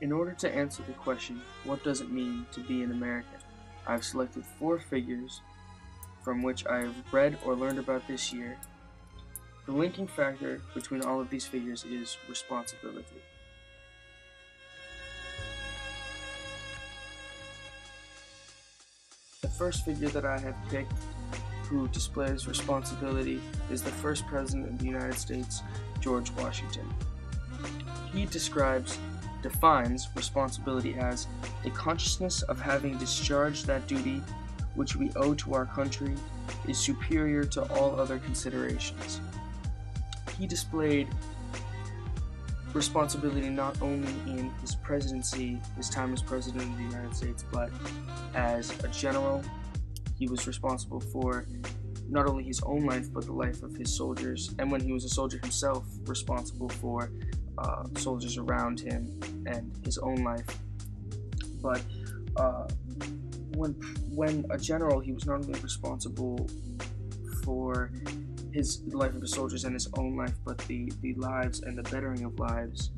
In order to answer the question, what does it mean to be an American? I've selected 4 figures from which I have read or learned about this year. The linking factor between all of these figures is responsibility. The first figure that I have picked who displays responsibility is the first president of the United States, George Washington. He defines responsibility as the consciousness of having discharged that duty which we owe to our country is superior to all other considerations. He displayed responsibility not only in his presidency, his time as president of the United States, but as a general. He was responsible for not only his own life, but the life of his soldiers, and when he was a soldier himself, responsible for soldiers around him and his own life. But when a general, he was not only responsible for the life of his soldiers and his own life, but the lives and the bettering of lives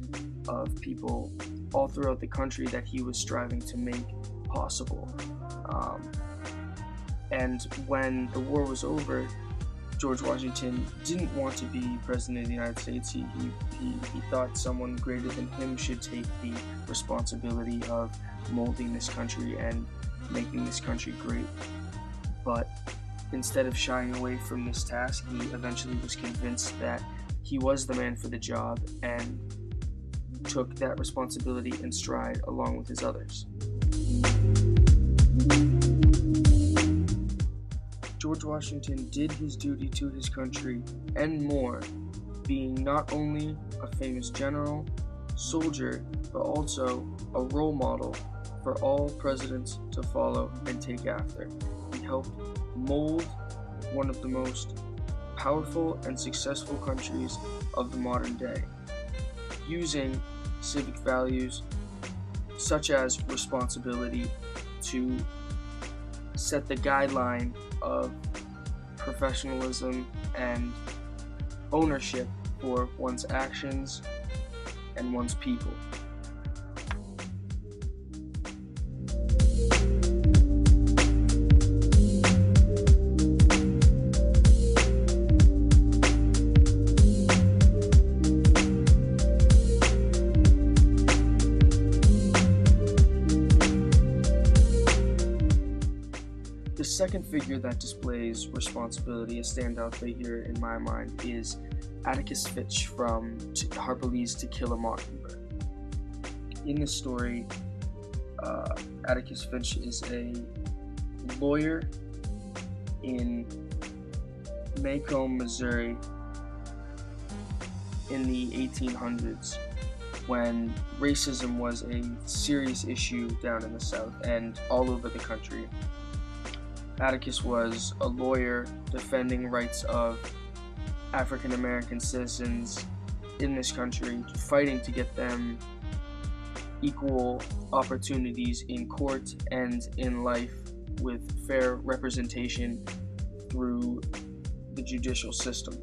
of people all throughout the country that he was striving to make possible. And when the war was over, George Washington didn't want to be president of the United States. He thought someone greater than him should take the responsibility of molding this country and making this country great. But instead of shying away from this task, he eventually was convinced that he was the man for the job and took that responsibility in stride along with his others. George Washington did his duty to his country and more, being not only a famous general, soldier, but also a role model for all presidents to follow and take after. He helped mold one of the most powerful and successful countries of the modern day, using civic values such as responsibility to set the guideline of professionalism and ownership for one's actions and one's people. The second figure that displays responsibility, a standout figure in my mind, is Atticus Finch from Harper Lee's To Kill a Mockingbird. In this story, Atticus Finch is a lawyer in Macomb, Missouri in the 1800s when racism was a serious issue down in the South and all over the country. Atticus was a lawyer defending rights of African American citizens in this country, fighting to get them equal opportunities in court and in life with fair representation through the judicial system.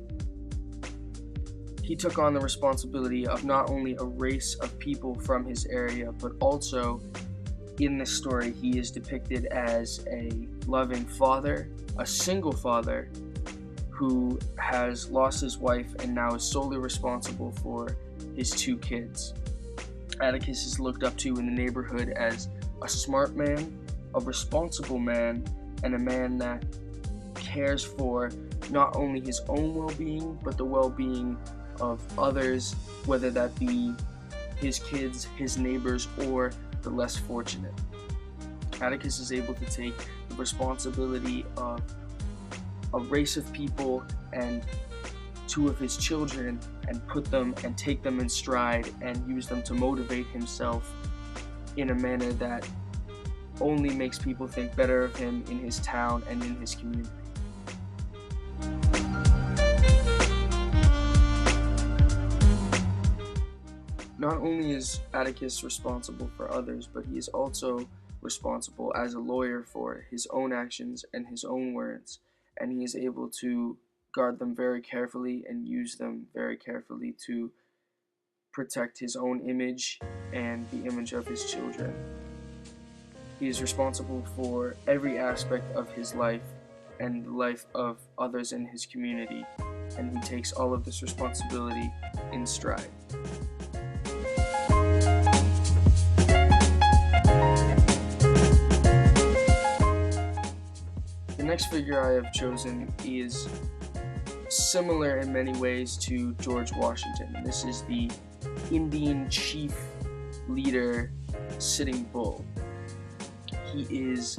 He took on the responsibility of not only a race of people from his area, but also in this story, he is depicted as a loving father, a single father who has lost his wife and now is solely responsible for his 2 kids. Atticus is looked up to in the neighborhood as a smart man, a responsible man, and a man that cares for not only his own well-being, but the well-being of others, whether that be his kids, his neighbors, or the less fortunate. Atticus is able to take the responsibility of a race of people and 2 of his children and put them and take them in stride and use them to motivate himself in a manner that only makes people think better of him in his town and in his community. Not only is Atticus responsible for others, but he is also responsible as a lawyer for his own actions and his own words, and he is able to guard them very carefully and use them very carefully to protect his own image and the image of his children. He is responsible for every aspect of his life and the life of others in his community, and he takes all of this responsibility in stride. The next figure I have chosen is similar in many ways to George Washington, and this is the Indian chief leader, Sitting Bull. He is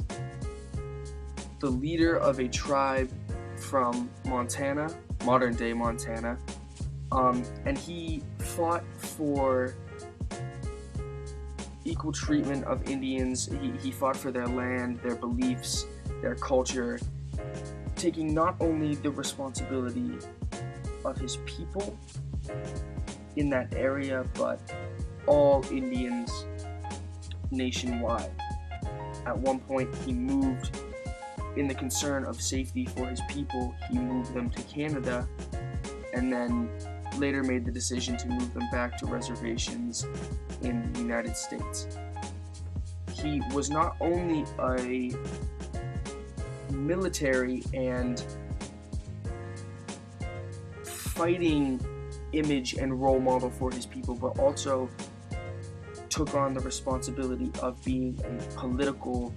the leader of a tribe from Montana, modern-day Montana, and he fought for equal treatment of Indians. He fought for their land, their beliefs, their culture, taking not only the responsibility of his people in that area, but all Indians nationwide. At one point, he moved, in the concern of safety for his people, he moved them to Canada, and then later made the decision to move them back to reservations in the United States. He was not only a military and fighting image and role model for his people, but also took on the responsibility of being a political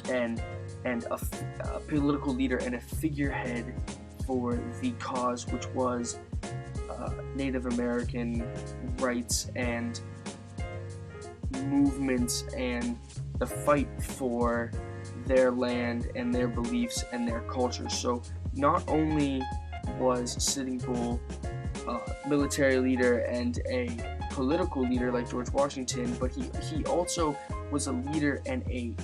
and a political leader and a figurehead for the cause, which was Native American rights and movements and the fight for their land and their beliefs and their culture. So not only was Sitting Bull a military leader and a political leader like George Washington, but he also was a leader and a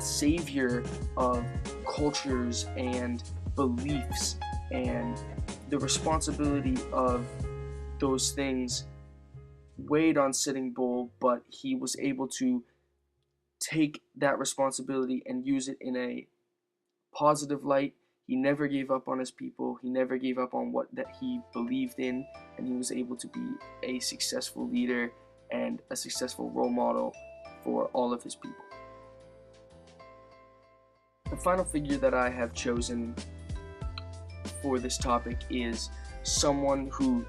savior of cultures and beliefs, and the responsibility of those things weighed on Sitting Bull, but he was able to take that responsibility and use it in a positive light. He never gave up on his people. He never gave up on what that he believed in, and he was able to be a successful leader and a successful role model for all of his people. The final figure that I have chosen for this topic is someone who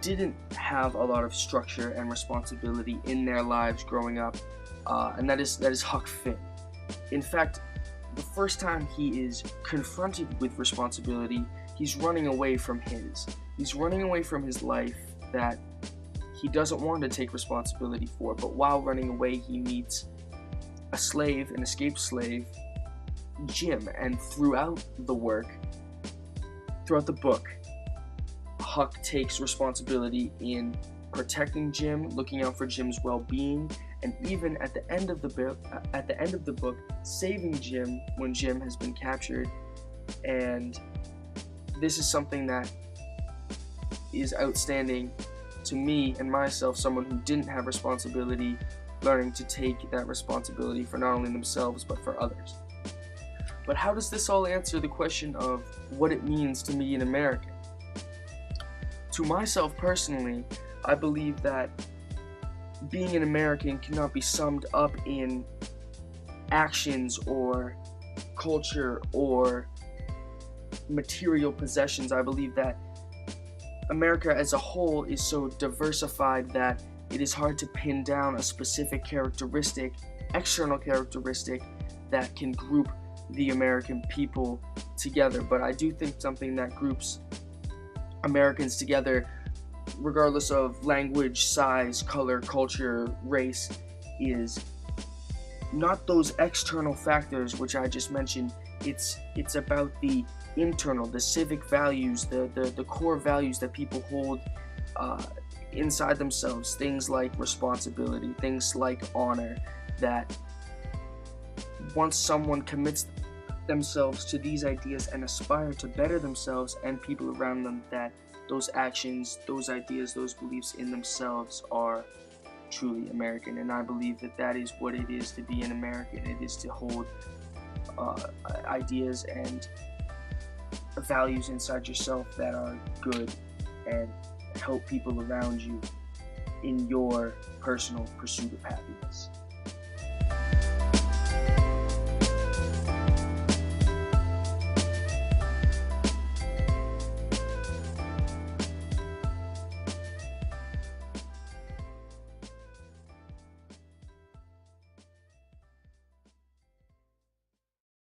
didn't have a lot of structure and responsibility in their lives growing up, and that is Huck Finn. In fact, the first time he is confronted with responsibility, he's running away from his. He's running away from his life that he doesn't want to take responsibility for, but while running away, he meets a slave, an escaped slave, Jim, and throughout the book, Huck takes responsibility in protecting Jim, looking out for Jim's well-being, and even at the end of the book, saving Jim when Jim has been captured. And this is something that is outstanding to me and myself, someone who didn't have responsibility, learning to take that responsibility for not only themselves but for others. But how does this all answer the question of what it means to be an American? To myself personally, I believe that being an American cannot be summed up in actions or culture or material possessions. I believe that America as a whole is so diversified that it is hard to pin down a specific characteristic, external characteristic, that can group the American people together. But I do think something that groups Americans together, regardless of language, size, color, culture, race, is not those external factors which I just mentioned. It's about the internal, the civic values, the core values that people hold inside themselves, things like responsibility, things like honor, that once someone commits themselves to these ideas and aspire to better themselves and people around them, that those actions, those ideas, those beliefs in themselves are truly American. And I believe that that is what it is to be an American. It is to hold ideas and values inside yourself that are good and help people around you in your personal pursuit of happiness.